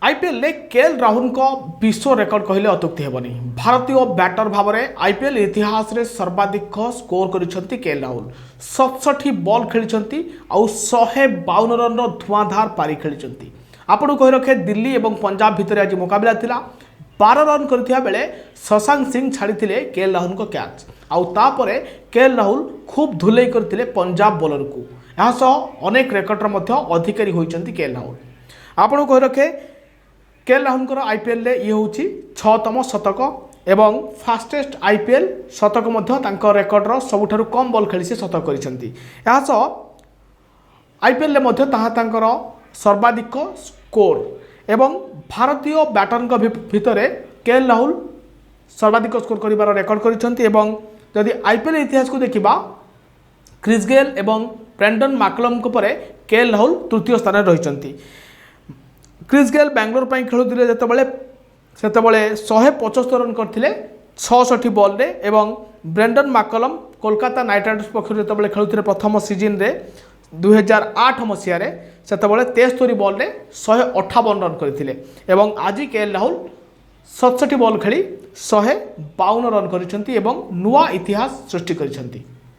IPL KL Rahul को विश्व record कहले अत्युक्ति हेबनी। भारतीय बैटर भाव में आईपीएल इतिहास रे सर्वाधिक स्कोर करिसेंती केएल राहुल 67 बॉल खेली आउ 152 रन धुआंधार पारी खेली। आपण कही रखे दिल्ली और पंजाब भितर आज मुकाबला थिला। 12 रन करथिया बेले शशांक सिंह छाड़ी केएल राहुल को कैच आउ तापरे केएल राहुल खूब धुलाई करथिले पंजाब बॉलर को। यह सह अनेक रेकर्डर अधिकारी होइचंती केएल राहुल। आपण कही रखे केएल राहुल आईपीएल ये हूँ 6तम शतक एवं फास्टेस्ट आईपीएल शतक रेकर्डर सबुठारु कम बॉल खेली से शतक करछंती। आईपीएल सर्वाधिक स्कोर एवं भारतीय बैटर भितर केएल राहुल सर्वाधिक स्कोर करिवार रेकर्ड करछंती। एवं यदि आईपीएल इतिहास को देखिबा क्रिस गेल एवं ब्रेंडन मैकलम को परे केएल राहुल तृतीय स्थान रहिछंती। क्रिस गेल बैंगलोर पर खेलुले सेतबले 175 रन करथिले 66 बॉल रे एवं Brendon McCullum Kolkata Knight Riders पक्षर जो खेलुले प्रथम सीजन रे 2008 मसीह सेतबले 73 बॉल रे 158 रन करथिले एवं आज केएल राहुल 67 बॉल खेली 152 रन करिसेंती एवं नुआ इतिहास सृष्टि करिसेंती।